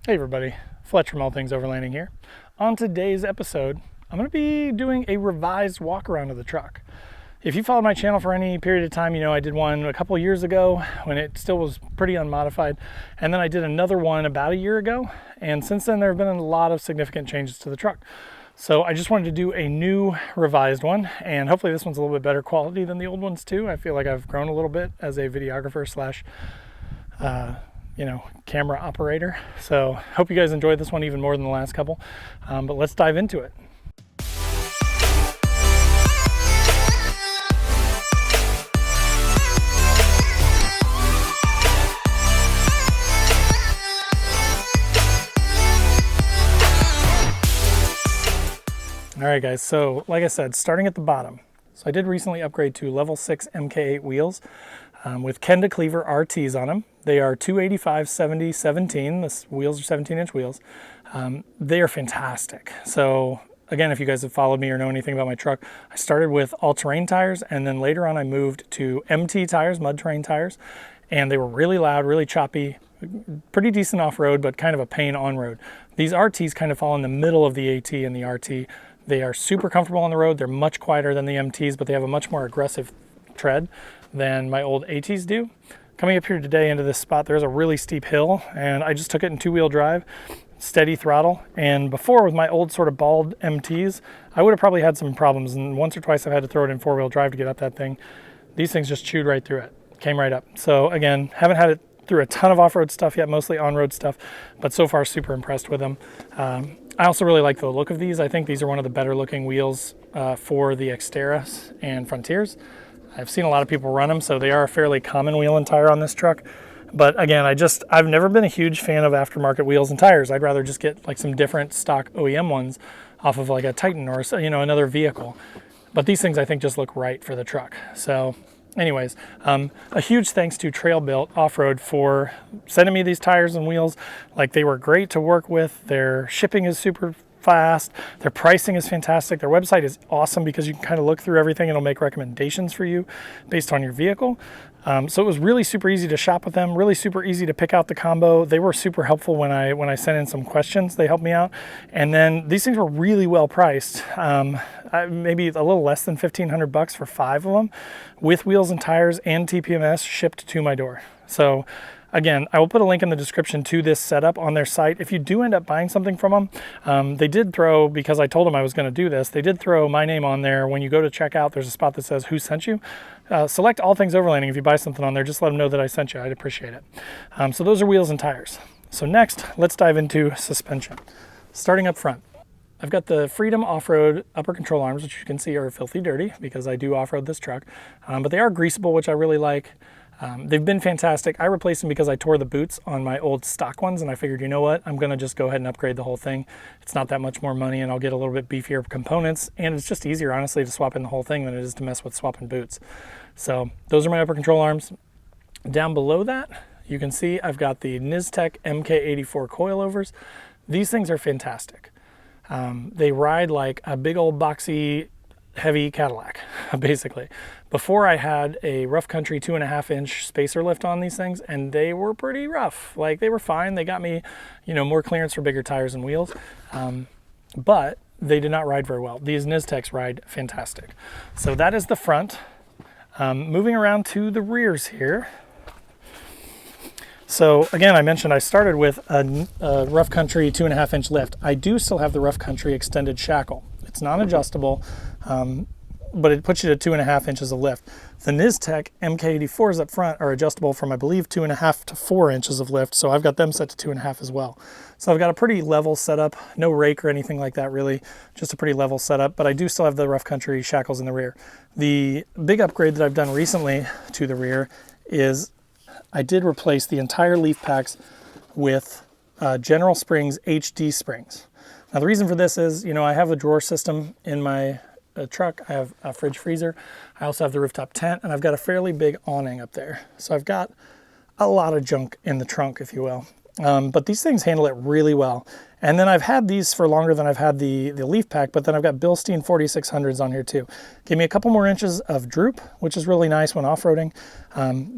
Hey everybody, Fletch from All Things Overlanding here. On today's episode, I'm going to be doing a revised walk around of the truck. If you followed my channel for any period of time, you know I did one a couple years ago when it still was pretty unmodified, and then I did another one about a year ago, and since then there have been a lot of significant changes to the truck. So I just wanted to do a new revised one, and hopefully this one's a little bit better quality than the old ones too. I feel like I've grown a little bit as a videographer slash camera operator. So hope you guys enjoyed this one even more than the last couple, but let's dive into it. All right guys, so like I said, starting at the bottom. So I did recently upgrade to level 6 MK8 wheels with Kenda Cleaver RTs on them. They are 285/70/17. The wheels are 17-inch wheels. They are fantastic. So again, if you guys have followed me or know anything about my truck, I started with all-terrain tires, and then later on I moved to MT tires, mud terrain tires, and they were really loud, really choppy, pretty decent off-road, but kind of a pain on-road. These RTs kind of fall in the middle of the AT and the RT. They are super comfortable on the road. They're much quieter than the MTs, but they have a much more aggressive tread than my old ATs do. Coming up here today into this spot, there's a really steep hill, and I just took it in two-wheel drive, steady throttle. And before, with my old sort of bald MTs, I would have probably had some problems, and once or twice I've had to throw it in four-wheel drive to get up that thing. These things just chewed right through it, came right up. So again, haven't had it through a ton of off-road stuff yet, mostly on-road stuff, but so far super impressed with them. I also really like the look of these. I think these are one of the better looking wheels for the Xterras and Frontiers. I've seen a lot of people run them, so they are a fairly common wheel and tire on this truck. But again, I've never been a huge fan of aftermarket wheels and tires. I'd rather just get like some different stock OEM ones off of like a Titan or another vehicle. But these things I think just look right for the truck. So anyways, a huge thanks to Trail Built Off-Road for sending me these tires and wheels. Like, they were great to work with. Their shipping is super fast. Their pricing is fantastic. Their website is awesome because you can kind of look through everything and it'll make recommendations for you based on your vehicle. So it was really super easy to shop with them, really super easy to pick out the combo. They were super helpful when I sent in some questions. They helped me out. And then these things were really well priced. Maybe a little less than $1,500 for 5 of them with wheels and tires and TPMS shipped to my door. So again, I will put a link in the description to this setup on their site. If you do end up buying something from them, they did throw, because I told them I was going to do this, they did throw my name on there. When you go to checkout, there's a spot that says who sent you. Select All Things Overlanding. If you buy something on there, just let them know that I sent you. I'd appreciate it. So those are wheels and tires. So next, let's dive into suspension. Starting up front, I've got the Freedom Off-Road upper control arms, which you can see are filthy dirty because I do off-road this truck, but they are greasable, which I really like. They've been fantastic. I replaced them because I tore the boots on my old stock ones, and I figured, you know what, I'm gonna just go ahead and upgrade the whole thing. It's not that much more money, and I'll get a little bit beefier components, and it's just easier, honestly, to swap in the whole thing than it is to mess with swapping boots. So those are my upper control arms. Down below that, you can see I've got the Niztec MK84 coilovers. These things are fantastic. They ride like a big old boxy heavy Cadillac, basically. Before, I had a rough country 2.5-inch spacer lift on these things, and they were pretty rough. Like, they were fine. They got me, more clearance for bigger tires and wheels, but they did not ride very well. These Niztecs ride fantastic. So that is the front. Moving around to the rears here. So again, I mentioned I started with a rough country 2.5-inch lift. I do still have the rough country extended shackle. It's non-adjustable, but it puts you to 2.5 inches of lift. The Niztec MK84s up front are adjustable from, I believe, 2.5 to 4 inches of lift. So I've got them set to 2.5 as well. So I've got a pretty level setup, no rake or anything like that really, just a pretty level setup, but I do still have the rough country shackles in the rear. The big upgrade that I've done recently to the rear is I did replace the entire leaf packs with General Springs HD springs. Now the reason for this is, I have a drawer system in my truck. I have a fridge freezer. I also have the rooftop tent, and I've got a fairly big awning up there. So I've got a lot of junk in the trunk, if you will. But these things handle it really well. And then I've had these for longer than I've had the leaf pack, but then I've got Bilstein 4600s on here too. Give me a couple more inches of droop, which is really nice when off-roading,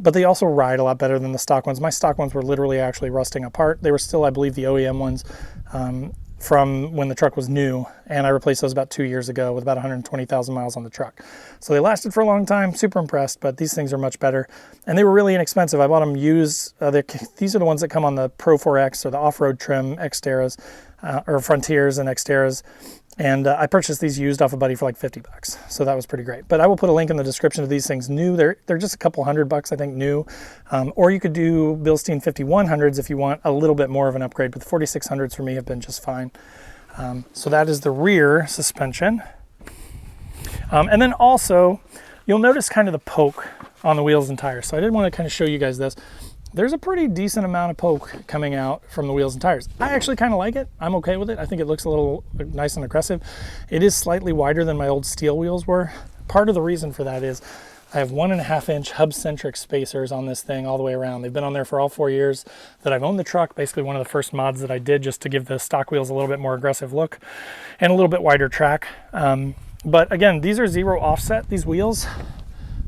but they also ride a lot better than the stock ones. My stock ones were literally actually rusting apart. They were still, I believe, the OEM ones from when the truck was new, and I replaced those about 2 years ago with about 120,000 miles on the truck. So they lasted for a long time, super impressed, but these things are much better. And they were really inexpensive. I bought them used. These are the ones that come on the Pro 4X or the off-road trim Xterras, or Frontiers and Xterras. And I purchased these used off a buddy for like 50 bucks. So that was pretty great. But I will put a link in the description of these things new. They're just a couple $100, I think, new. Or you could do Bilstein 5100s if you want a little bit more of an upgrade. But the 4600s for me have been just fine. So that is the rear suspension. And then also, you'll notice kind of the poke on the wheels and tires. So I did want to kind of show you guys this. There's a pretty decent amount of poke coming out from the wheels and tires. I actually kind of like it. I'm okay with it. I think it looks a little nice and aggressive. It is slightly wider than my old steel wheels were. Part of the reason for that is I have 1.5 inch hub-centric spacers on this thing all the way around. They've been on there for all 4 years that I've owned the truck. Basically one of the first mods that I did just to give the stock wheels a little bit more aggressive look and a little bit wider track. But again, these are zero offset, these wheels.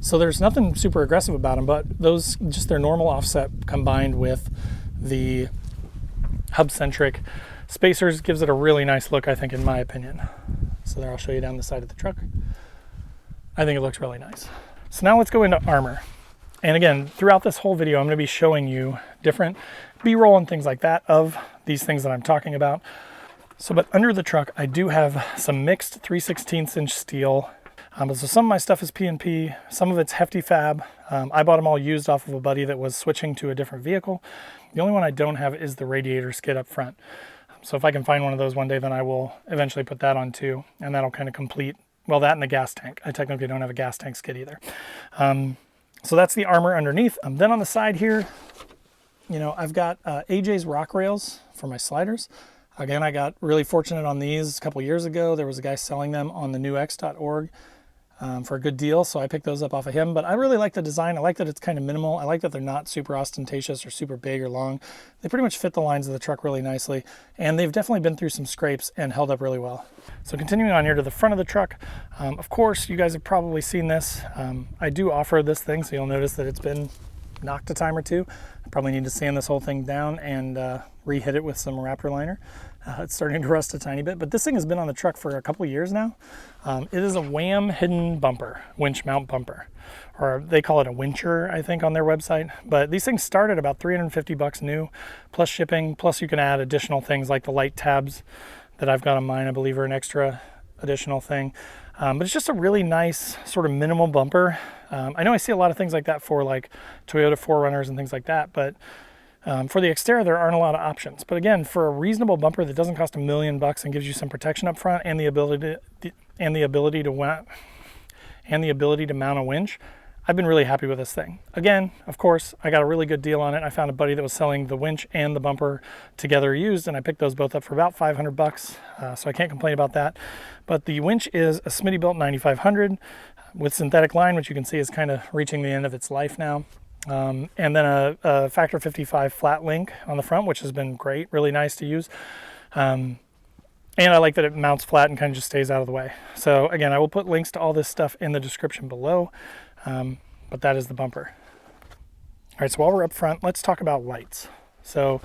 So there's nothing super aggressive about them, but those, just their normal offset combined with the hub-centric spacers gives it a really nice look, I think, in my opinion. So there, I'll show you down the side of the truck. I think it looks really nice. So now let's go into armor. And again, throughout this whole video, I'm going to be showing you different B-roll and things like that of these things that I'm talking about. So, but under the truck, I do have some mixed 3/16 inch steel. So some of my stuff is P&P, some of it's hefty fab. I bought them all used off of a buddy that was switching to a different vehicle. The only one I don't have is the radiator skid up front. So if I can find one of those one day, then I will eventually put that on too. And that'll kind of complete, well, that and the gas tank. I technically don't have a gas tank skid either. So that's the armor underneath. Then on the side here, you know, I've got AJ's rock rails for my sliders. Again, I got really fortunate on these a couple years ago. There was a guy selling them on the newx.org. For a good deal, so I picked those up off of him. But I really like the design. I like that it's kind of minimal. I like that they're not super ostentatious or super big or long. They pretty much fit the lines of the truck really nicely, and they've definitely been through some scrapes and held up really well. So continuing on here to the front of the truck, of course, you guys have probably seen this. I do off-road this thing, so you'll notice that it's been knocked a time or two. I probably need to sand this whole thing down and re-hit it with some Raptor liner. It's starting to rust a tiny bit, but this thing has been on the truck for a couple years now. It is a WAM hidden bumper, winch mount bumper, or they call it a wincher, I think, on their website. But these things start at about 350 bucks new, plus shipping, plus you can add additional things like the light tabs that I've got on mine, I believe are an extra additional thing. But it's just a really nice sort of minimal bumper. I know I see a lot of things like that for like Toyota 4Runners and things like that, but for the Xterra, there aren't a lot of options. But again, for a reasonable bumper that doesn't cost $1 million and gives you some protection up front and the ability to mount a winch, I've been really happy with this thing. Again, of course, I got a really good deal on it. I found a buddy that was selling the winch and the bumper together used, and I picked those both up for about 500 bucks. So I can't complain about that. But the winch is a Smittybilt 9500 with synthetic line, which you can see is kind of reaching the end of its life now. And then a Factor 55 flat link on the front, which has been great, really nice to use. And I like that it mounts flat and kind of just stays out of the way. So again, I will put links to all this stuff in the description below, but that is the bumper. All right, so while we're up front, let's talk about lights. So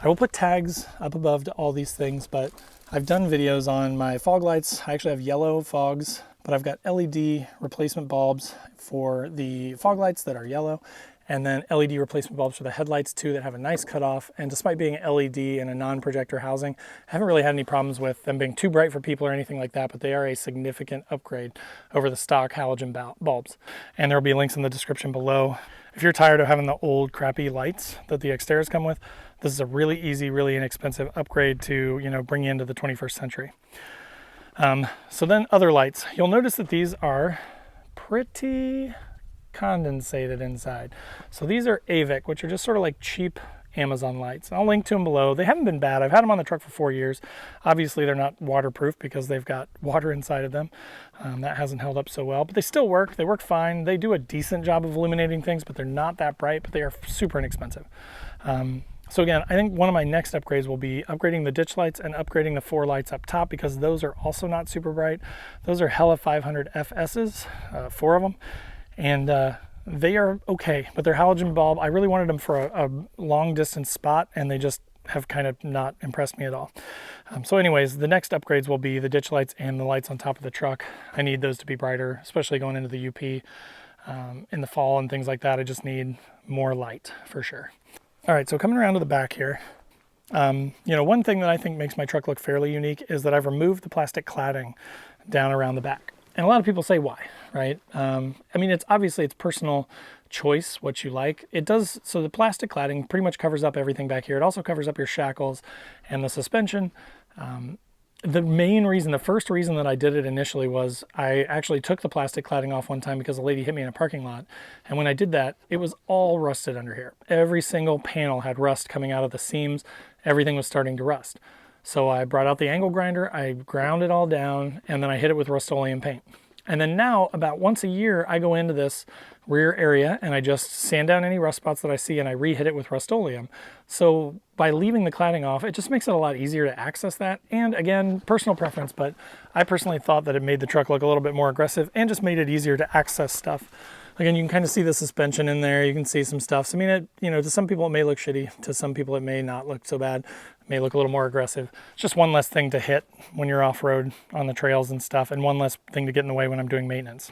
I will put tags up above to all these things, but I've done videos on my fog lights. I actually have yellow fogs, but I've got LED replacement bulbs for the fog lights that are yellow, and then LED replacement bulbs for the headlights too that have a nice cutoff. And despite being LED and a non-projector housing, I haven't really had any problems with them being too bright for people or anything like that, but they are a significant upgrade over the stock halogen bulbs. And there will be links in the description below. If you're tired of having the old crappy lights that the Xterras come with, this is a really easy, really inexpensive upgrade to, you know, bring you into the 21st century. So then other lights, you'll notice that these are pretty condensated inside. So these are AVIC, which are just sort of like cheap Amazon lights. I'll link to them below. They haven't been bad. I've had them on the truck for 4 years. Obviously they're not waterproof because they've got water inside of them. That hasn't held up so well, but they still work. They work fine. They do a decent job of illuminating things, but they're not that bright, but they are super inexpensive. So again, I think one of my next upgrades will be upgrading the ditch lights and upgrading the 4 lights up top, because those are also not super bright. Those are Hella 500 FSs, 4 of them, and they are okay, but they're halogen bulb. I really wanted them for a long distance spot, and they just have kind of not impressed me at all. So anyways, the next upgrades will be the ditch lights and the lights on top of the truck. I need those to be brighter, especially going into the UP in the fall and things like that. I just need more light for sure. All right, so coming around to the back here, you know, one thing that I think makes my truck look fairly unique is that I've removed the plastic cladding down around the back. And a lot of people say why, right? I mean, it's obviously it's personal choice what you like. It does, so the plastic cladding pretty much covers up everything back here. It also covers up your shackles and the suspension. The main reason, the first reason that I did it initially was I actually took the plastic cladding off one time because a lady hit me in a parking lot. And when I did that, it was all rusted under here. Every single panel had rust coming out of the seams. Everything was starting to rust. So I brought out the angle grinder, I ground it all down, and then I hit it with Rust-Oleum paint. And then now, about once a year, I go into this rear area and I just sand down any rust spots that I see and I re-hit it with Rust-Oleum. So by leaving the cladding off, it just makes it a lot easier to access that. And again, personal preference, but I personally thought that it made the truck look a little bit more aggressive and just made it easier to access stuff. Again, you can kind of see the suspension in there. You can see some stuff. So, I mean, it, you know, to some people it may look shitty. To some people it may not look so bad. It may look a little more aggressive. It's just one less thing to hit when you're off-road on the trails and stuff, and one less thing to get in the way when I'm doing maintenance.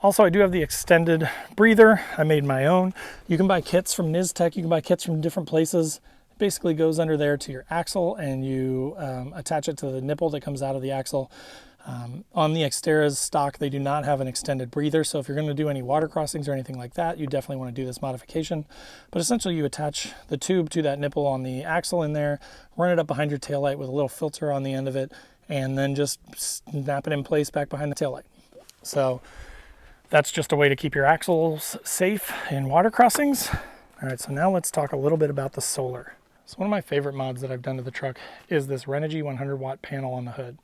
Also, I do have the extended breather. I made my own. You can buy kits from Niztec. You can buy kits from different places. It basically goes under there to your axle, and you attach it to the nipple that comes out of the axle. On the Xterra's stock, they do not have an extended breather, so if you're going to do any water crossings or anything like that, you definitely want to do this modification. But essentially, you attach the tube to that nipple on the axle in there, run it up behind your taillight with a little filter on the end of it, and then just snap it in place back behind the taillight. So that's just a way to keep your axles safe in water crossings. All right, so now let's talk a little bit about the solar. So one of my favorite mods that I've done to the truck is this Renogy 100-watt panel on the hood.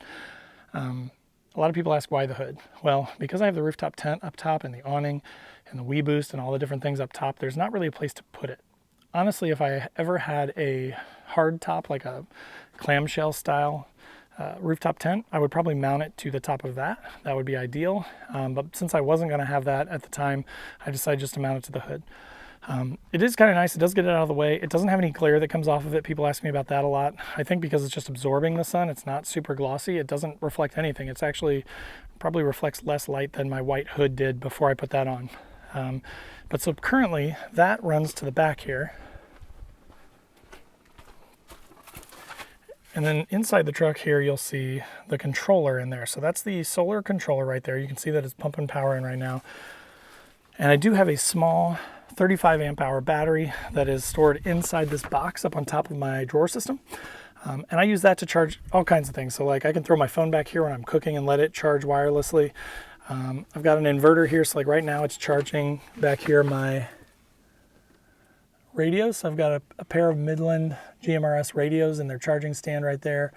A lot of people ask why the hood. Well, because I have the rooftop tent up top and the awning and the Wii Boost and all the different things up top, there's not really a place to put it. Honestly, if I ever had a hard top, like a clamshell style rooftop tent, I would probably mount it to the top of that. That would be ideal. But since I wasn't going to have that at the time, I decided just to mount it to the hood. It is kind of nice. It does get it out of the way. It doesn't have any glare that comes off of it. People ask me about that a lot. I think because it's just absorbing the sun, it's not super glossy. It doesn't reflect anything. It's actually probably reflects less light than my white hood did before I put that on. But so currently that runs to the back here. And then inside the truck here, you'll see the controller in there. So that's the solar controller right there. You can see that it's pumping power in right now. And I do have a small 35 amp hour battery that is stored inside this box up on top of my drawer system. And I use that to charge all kinds of things. So like I can throw my phone back here when I'm cooking and let it charge wirelessly. I've got an inverter here. So like right now it's charging back here my radios. So I've got a pair of Midland GMRS radios and their charging stand right there.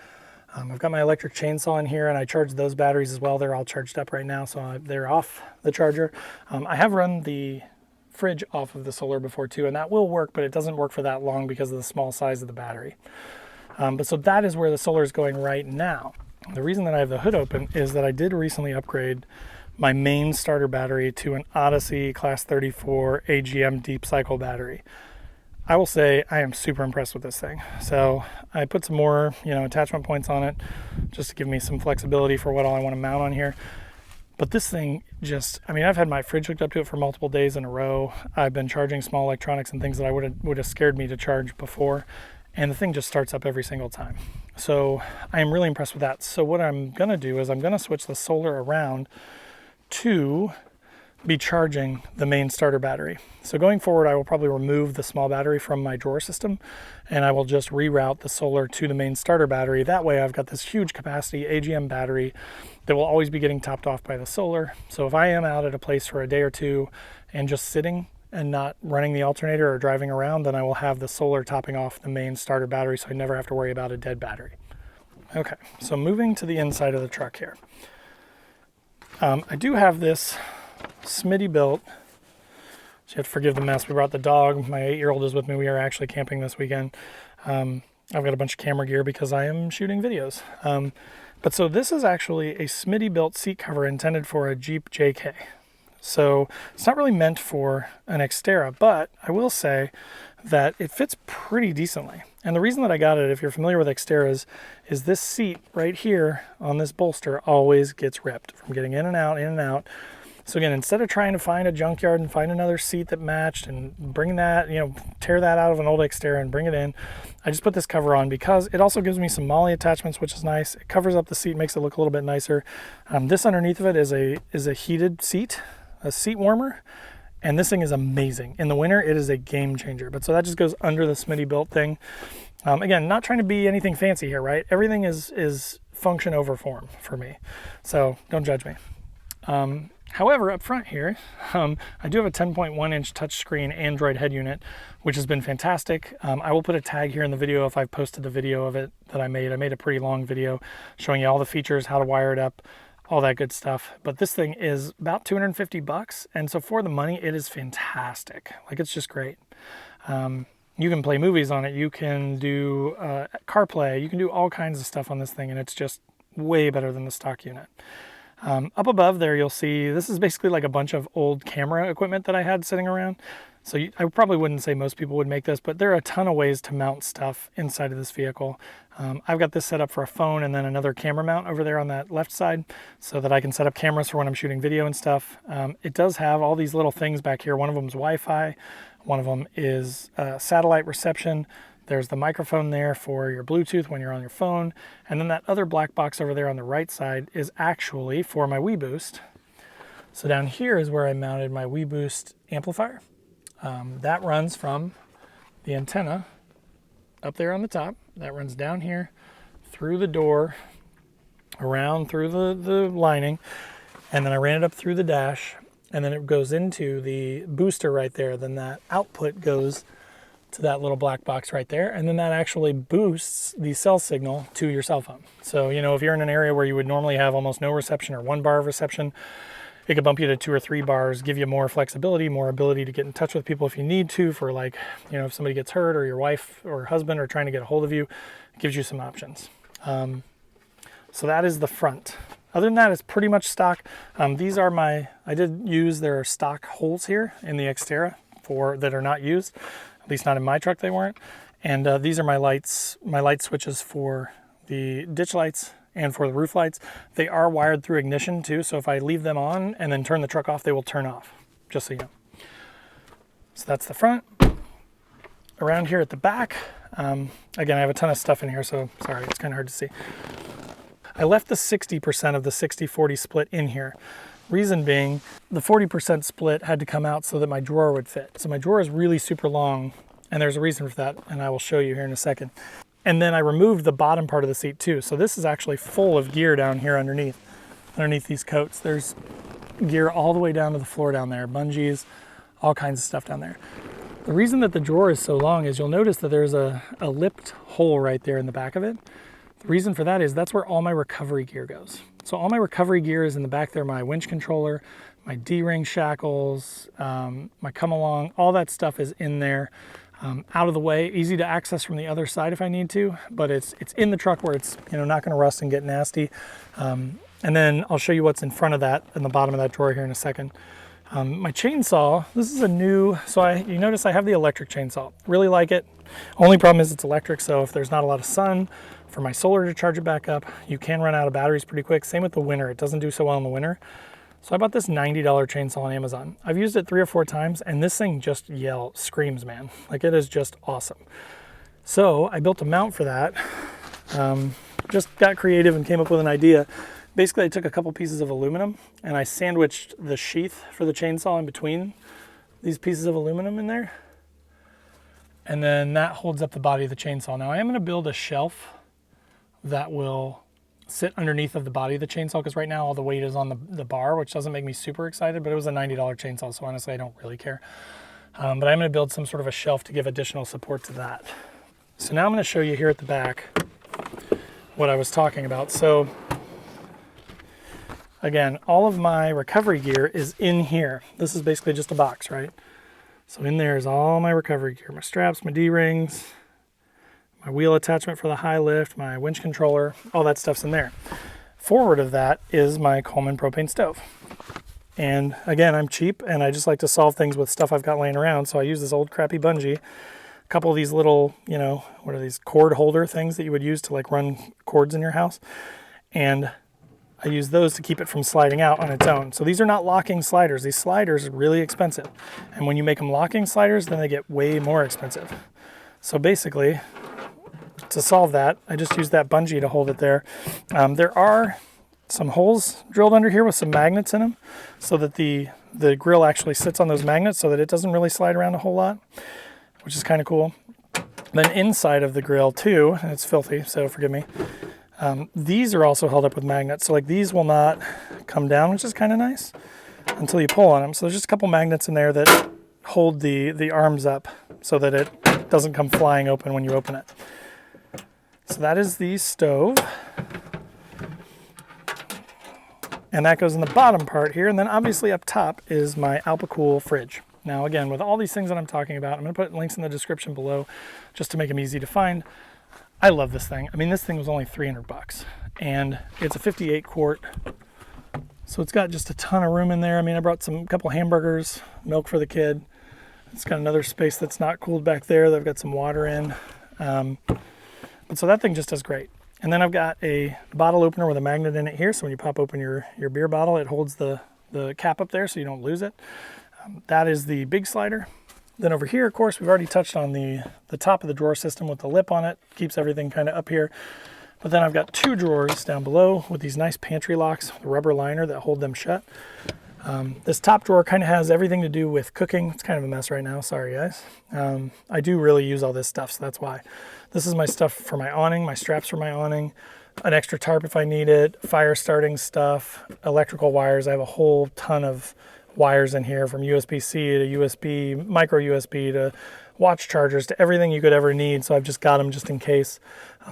I've got my electric chainsaw in here and I charge those batteries as well. They're all charged up right now, so they're off the charger. I have run the fridge off of the solar before too, and that will work, but it doesn't work for that long because of the small size of the battery. But so that is where the solar is going right now. The reason that I have the hood open is that I did recently upgrade my main starter battery to an Odyssey Class 34 AGM deep cycle battery. I will say I am super impressed with this thing. So I put some more, attachment points on it just to give me some flexibility for what all I want to mount on here. But this thing just, I've had my fridge hooked up to it for multiple days in a row. I've been charging small electronics and things that I would have scared me to charge before. And the thing just starts up every single time. So I am really impressed with that. So what I'm going to do is I'm going to switch the solar around to be charging the main starter battery. So going forward, I will probably remove the small battery from my drawer system and I will just reroute the solar to the main starter battery. That way I've got this huge capacity AGM battery that will always be getting topped off by the solar. So if I am out at a place for a day or two and just sitting and not running the alternator or driving around, then I will have the solar topping off the main starter battery so I never have to worry about a dead battery. Okay, so moving to the inside of the truck here. I do have this Smitty built So you have to forgive the mess. We brought the dog. My 8-year-old is with me. We are actually camping this weekend. I've got a bunch of camera gear because I am shooting videos. But so this is actually a Smitty built seat cover intended for a Jeep JK. So it's not really meant for an Xterra, but I will say that it fits pretty decently. And the reason that I got it, if you're familiar with Xterras, is this seat right here on this bolster always gets ripped from getting in and out, in and out. So again, instead of trying to find a junkyard and find another seat that matched and bring that, tear that out of an old Xterra and bring it in, I just put this cover on because it also gives me some MOLLE attachments, which is nice. It covers up the seat, makes it look a little bit nicer. This underneath of it is a heated seat, a seat warmer, and this thing is amazing. In the winter, it is a game changer. But so that just goes under the Smitty built thing. Again, not trying to be anything fancy here, right? Everything is function over form for me. So don't judge me. However, up front here, I do have a 10.1-inch touchscreen Android head unit, which has been fantastic. I will put a tag here in the video if I've posted the video of it that I made. I made a pretty long video showing you all the features, how to wire it up, all that good stuff. But this thing is about $250, and so for the money, it is fantastic. Like, it's just great. You can play movies on it. You can do CarPlay. You can do all kinds of stuff on this thing, and it's just way better than the stock unit. Up above there, you'll see this is basically like a bunch of old camera equipment that I had sitting around. So I probably wouldn't say most people would make this, but there are a ton of ways to mount stuff inside of this vehicle. I've got this set up for a phone and then another camera mount over there on that left side so that I can set up cameras for when I'm shooting video and stuff. It does have all these little things back here. One of them is Wi-Fi. One of them is satellite reception. There's the microphone there for your Bluetooth when you're on your phone. And then that other black box over there on the right side is actually for my WeBoost. So down here is where I mounted my WeBoost amplifier. That runs from the antenna up there on the top. That runs down here, through the door, around through the lining, and then I ran it up through the dash, and then it goes into the booster right there. Then that output goes to that little black box right there, and then that actually boosts the cell signal to your cell phone. So, if you're in an area where you would normally have almost no reception or 1 bar of reception, it could bump you to 2 or 3 bars, give you more flexibility, more ability to get in touch with people if you need to, for like, if somebody gets hurt or your wife or husband are trying to get a hold of you, it gives you some options. So that is the front. Other than that, it's pretty much stock. These are I did use their stock holes here in the Xterra that are not used. At least not in my truck, they weren't. And these are my lights, my light switches for the ditch lights and for the roof lights. They are wired through ignition too, so if I leave them on and then turn the truck off, they will turn off, just so you know. So that's the front. Around here at the back, again, I have a ton of stuff in here, so sorry, it's kind of hard to see. I left the 60% of the 60-40 split in here. Reason being, the 40% split had to come out so that my drawer would fit. So my drawer is really super long, and there's a reason for that, and I will show you here in a second. And then I removed the bottom part of the seat too. So this is actually full of gear down here underneath these coats. There's gear all the way down to the floor down there, bungees, all kinds of stuff down there. The reason that the drawer is so long is you'll notice that there's a lipped hole right there in the back of it. The reason for that is that's where all my recovery gear goes. So all my recovery gear is in the back there, my winch controller, my D-ring shackles, my come along, all that stuff is in there. Out of the way, easy to access from the other side if I need to, but it's in the truck where it's not going to rust and get nasty. And then I'll show you what's in front of that in the bottom of that drawer here in a second. My chainsaw, this is a new, so you notice I have the electric chainsaw. Really like it. Only problem is it's electric, so if there's not a lot of sun, for my solar to charge it back up, you can run out of batteries pretty quick. Same with the winter, it doesn't do so well in the winter. So I bought this $90 chainsaw on Amazon. I've used it 3 or 4 times, and this thing just screams, man. Like, it is just awesome. So I built a mount for that. Just got creative and came up with an idea. Basically, I took a couple pieces of aluminum, and I sandwiched the sheath for the chainsaw in between these pieces of aluminum in there. And then that holds up the body of the chainsaw. Now, I am going to build a shelf that will sit underneath of the body of the chainsaw, because right now all the weight is on the bar, which doesn't make me super excited, but it was a $90 chainsaw, so honestly I don't really care. But I'm going to build some sort of a shelf to give additional support to that. So now I'm going to show you here at the back what I was talking about. So again, all of my recovery gear is in here. This is basically just a box, right? So in there is all my recovery gear, my straps, my D-rings, my wheel attachment for the high lift, my winch controller, all that stuff's in there. Forward of that is my Coleman propane stove. And again, I'm cheap and I just like to solve things with stuff I've got laying around. So I use this old crappy bungee, a couple of these little, you know, what are these, cord holder things that you would use to like run cords in your house. And I use those to keep it from sliding out on its own. So these are not locking sliders. These sliders are really expensive. And when you make them locking sliders, then they get way more expensive. So basically, to solve that, I just use that bungee to hold it there. There are some holes drilled under here with some magnets in them so that the grill actually sits on those magnets so that it doesn't really slide around a whole lot, which is kind of cool. Then inside of the grill too, and it's filthy, so forgive me, these are also held up with magnets. So like these will not come down, which is kind of nice, until you pull on them. So there's just a couple magnets in there that hold the arms up so that it doesn't come flying open when you open it. So that is the stove. And that goes in the bottom part here. And then obviously up top is my Alpacool fridge. Now again, with all these things that I'm talking about, I'm going to put links in the description below just to make them easy to find. I love this thing. I mean, this thing was only 300 bucks and it's a 58 quart. So it's got just a ton of room in there. I mean, I brought a couple hamburgers, milk for the kid. It's got another space that's not cooled back there that I've got some water in. But so that thing just does great. And then I've got a bottle opener with a magnet in it here. So when you pop open your beer bottle, it holds the cap up there so you don't lose it. That is the big slider. Then over here, of course, we've already touched on the top of the drawer system with the lip on it. Keeps everything kind of up here. But then I've got two drawers down below with these nice pantry locks with a rubber liner that hold them shut. This top drawer kind of has everything to do with cooking. It's kind of a mess right now. Sorry, guys. I do really use all this stuff, so that's why. This is my stuff for my awning, my straps for my awning, an extra tarp if I need it, fire starting stuff, electrical wires. I have a whole ton of wires in here from USB-C to USB, micro USB to watch chargers to everything you could ever need. So I've just got them just in case.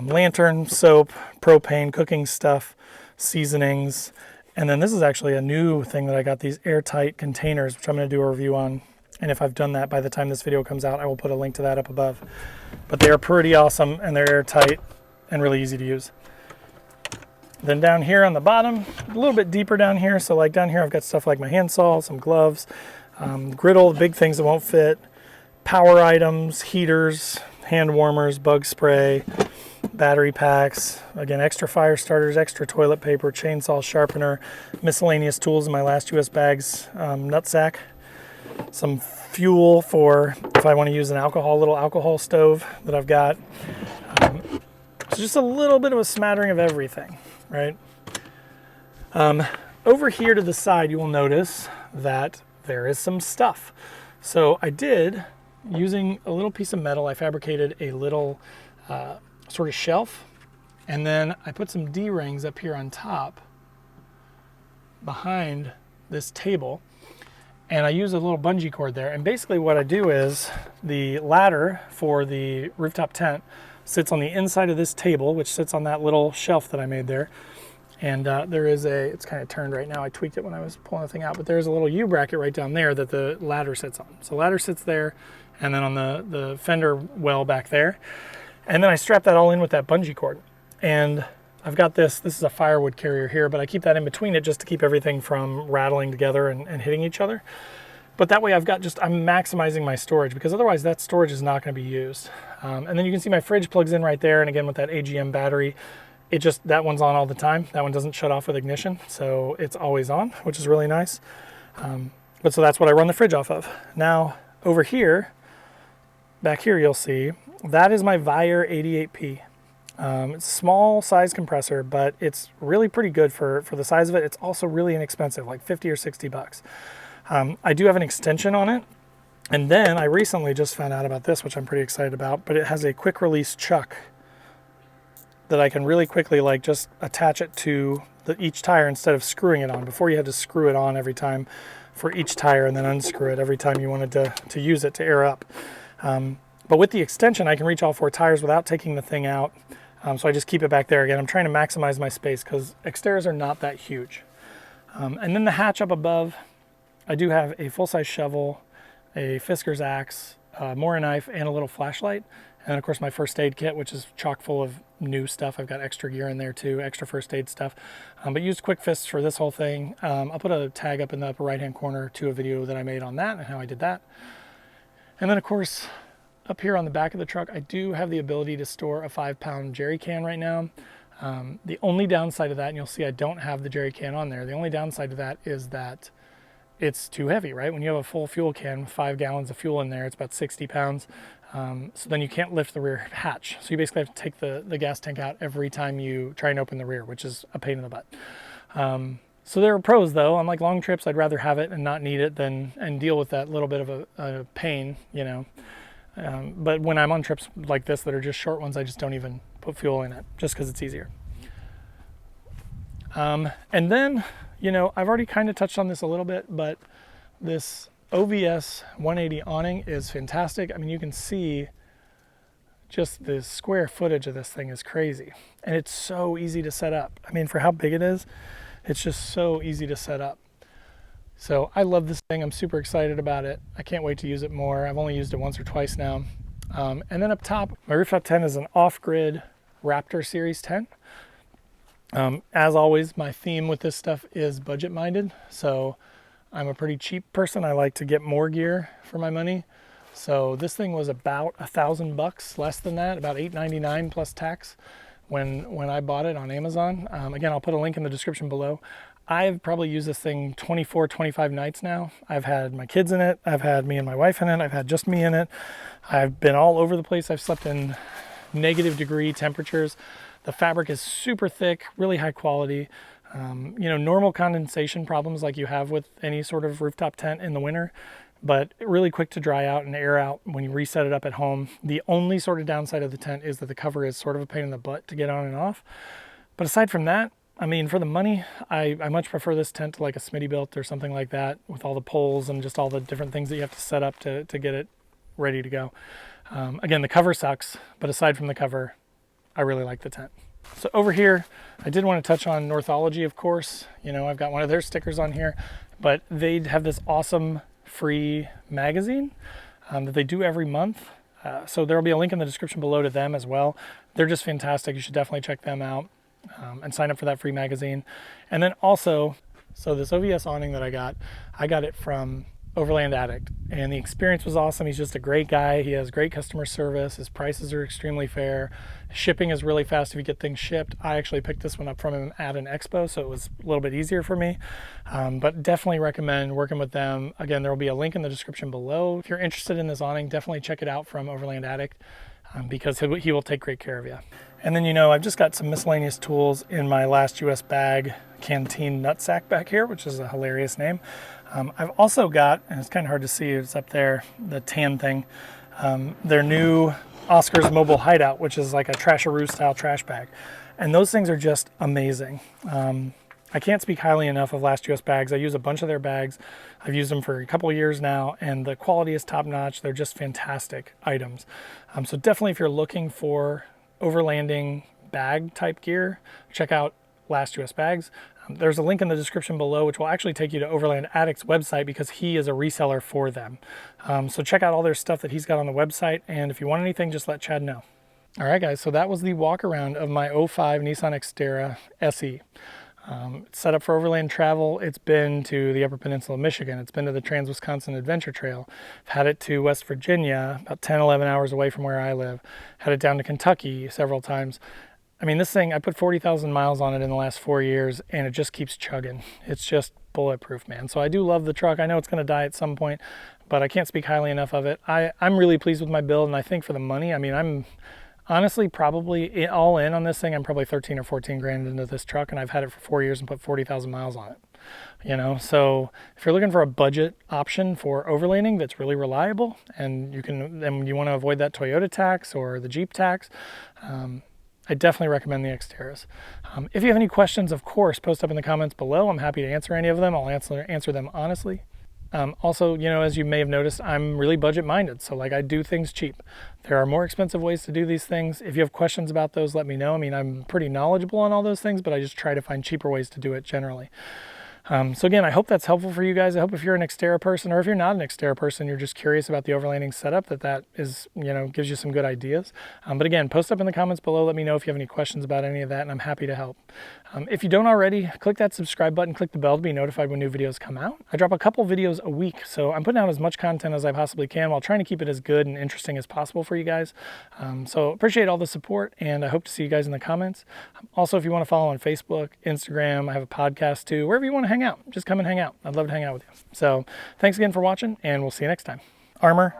Lantern, soap, propane, cooking stuff, seasonings. And then this is actually a new thing that I got, these airtight containers, which I'm going to do a review on. And if I've done that by the time this video comes out, I will put a link to that up above. But they are pretty awesome and they're airtight and really easy to use. Then down here on the bottom, a little bit deeper down here. So like down here, I've got stuff like my handsaw, some gloves, griddle, big things that won't fit, power items, heaters, hand warmers, bug spray, battery packs, again, extra fire starters, extra toilet paper, chainsaw sharpener, miscellaneous tools in my last US bags nutsack, some fuel for if I want to use an little alcohol stove that I've got. So just a little bit of a smattering of everything, right? Over here to the side, you will notice that there is some stuff. So I did, using a little piece of metal, I fabricated a little sort of shelf, and then I put some D-rings up here on top behind this table, and I use a little bungee cord there. And basically what I do is the ladder for the rooftop tent sits on the inside of this table, which sits on that little shelf that I made there. And there is it's kind of turned right now. I tweaked it when I was pulling the thing out, but there's a little U-bracket right down there that the ladder sits on. So ladder sits there, and then on the fender well back there. And then I strap that all in with that bungee cord. And I've got this is a firewood carrier here, but I keep that in between it just to keep everything from rattling together and hitting each other. But that way I'm maximizing my storage, because otherwise that storage is not going to be used. And then you can see my fridge plugs in right there. And again, with that AGM battery, that one's on all the time. That one doesn't shut off with ignition. So it's always on, which is really nice. But so that's what I run the fridge off of. Now over here, back here, you'll see that is my Vire 88P. It's a small size compressor, but it's really pretty good for the size of it. It's also really inexpensive, like 50 or 60 bucks. I do have an extension on it. And then I recently just found out about this, which I'm pretty excited about, but it has a quick release chuck that I can really quickly just attach it to each tire instead of screwing it on. Before you had to screw it on every time for each tire and then unscrew it every time you wanted to use it to air up. But with the extension, I can reach all 4 tires without taking the thing out. So I just keep it back there. Again, I'm trying to maximize my space because Xterras are not that huge. And then the hatch up above, I do have a full-size shovel, a Fisker's axe, Mora knife, and a little flashlight. And then of course my first aid kit, which is chock full of new stuff. I've got extra gear in there too, extra first aid stuff. But used Quick Fists for this whole thing. I'll put a tag up in the upper right hand corner to a video that I made on that and how I did that. And then of course, up here on the back of the truck, I do have the ability to store a 5-pound jerry can right now. The only downside of that, and you'll see I don't have the jerry can on there, the only downside of that is that it's too heavy, right? When you have a full fuel can with 5 gallons of fuel in there, it's about 60 pounds. So then you can't lift the rear hatch. So you basically have to take the gas tank out every time you try and open the rear, which is a pain in the butt. So there are pros though. On like long trips, I'd rather have it and not need it than and deal with that little bit of a pain, you know. But when I'm on trips like this that are just short ones, I just don't even put fuel in it just because it's easier. And then, you know, I've already kind of touched on this a little bit, but this OVS 180 awning is fantastic. I mean, you can see just the square footage of this thing is crazy. And it's so easy to set up. I mean, for how big it is, it's just so easy to set up. So I love this thing. I'm super excited about it. I can't wait to use it more. I've only used it once or twice now. And then up top, my rooftop tent is an Offgrid Raptor Series 10. As always, my theme with this stuff is budget minded. So I'm a pretty cheap person. I like to get more gear for my money. So this thing was about $1,000 less than that, about $8.99 plus tax when I bought it on Amazon. Again, I'll put a link in the description below. I've probably used this thing 24, 25 nights now. I've had my kids in it. I've had me and my wife in it. I've had just me in it. I've been all over the place. I've slept in -degree temperatures. The fabric is super thick, really high quality. You know, normal condensation problems like you have with any sort of rooftop tent in the winter, but really quick to dry out and air out when you reset it up at home. The only sort of downside of the tent is that the cover is sort of a pain in the butt to get on and off. But aside from that, I mean, for the money, I much prefer this tent to like a Smittybilt or something like that with all the poles and just all the different things that you have to set up to get it ready to go. Again, the cover sucks, but aside from the cover, I really like the tent. So over here, I did want to touch on Northology, of course. You know, I've got one of their stickers on here, but they have this awesome free magazine that they do every month. So there'll be a link in the description below to them as well. They're just fantastic. You should definitely check them out and sign up for that free magazine. And then also, so this OVS awning that I got it from Overland Addict, and the experience was awesome. He's just a great guy. He has great customer service. His prices are extremely fair. Shipping is really fast if you get things shipped. I actually picked this one up from him at an expo, so it was a little bit easier for me. But definitely recommend working with them. Again, there will be a link in the description below. If you're interested in this awning, definitely check it out from Overland Addict because he will take great care of you. And then, you know, I've just got some miscellaneous tools in my last US bag canteen nutsack back here, which is a hilarious name. I've also got, and it's kind of hard to see, it's up there, the tan thing, their new Oscar's Mobile Hideout, which is like a Trasharoo style trash bag. And those things are just amazing. I can't speak highly enough of Last US Bags. I use a bunch of their bags. I've used them for a couple of years now, and the quality is top notch. They're just fantastic items. So definitely if you're looking for overlanding bag type gear, check out Last US Bags. There's a link in the description below, which will actually take you to Overland Addict's website because he is a reseller for them. So check out all their stuff that he's got on the website. And if you want anything, just let Chad know. All right, guys. So that was the walk around of my 05 Nissan Xterra SE. It's set up for overland travel. It's been to the Upper Peninsula of Michigan. It's been to the Trans-Wisconsin Adventure Trail. I've had it to West Virginia, about 10, 11 hours away from where I live. Had it down to Kentucky several times. I mean, this thing, I put 40,000 miles on it in the last 4 years, and it just keeps chugging. It's just bulletproof, man. So I do love the truck. I know it's going to die at some point, but I can't speak highly enough of it. I'm really pleased with my build, and I think for the money, I mean, I'm honestly probably all in on this thing. I'm probably 13 or 14 grand into this truck, and I've had it for 4 years and put 40,000 miles on it. You know, so if you're looking for a budget option for overlanding that's really reliable, and you want to avoid that Toyota tax or the Jeep tax, I definitely recommend the Xterras. If you have any questions, of course, post up in the comments below. I'm happy to answer any of them. I'll answer them honestly. Also, you know, as you may have noticed, I'm really budget minded. So like I do things cheap. There are more expensive ways to do these things. If you have questions about those, let me know. I mean, I'm pretty knowledgeable on all those things, but I just try to find cheaper ways to do it generally. So again, I hope that's helpful for you guys. I hope if you're an Xterra person, or if you're not an Xterra person, you're just curious about the overlanding setup, that is, gives you some good ideas. But again, post up in the comments below. Let me know if you have any questions about any of that, and I'm happy to help. If you don't already, click that subscribe button, click the bell to be notified when new videos come out. I drop a couple videos a week, so I'm putting out as much content as I possibly can while trying to keep it as good and interesting as possible for you guys. So appreciate all the support, and I hope to see you guys in the comments. Also, if you want to follow on Facebook, Instagram, I have a podcast too. Wherever you want to hang out, just come and hang out. I'd love to hang out with you. So thanks again for watching, and we'll see you next time. Armor.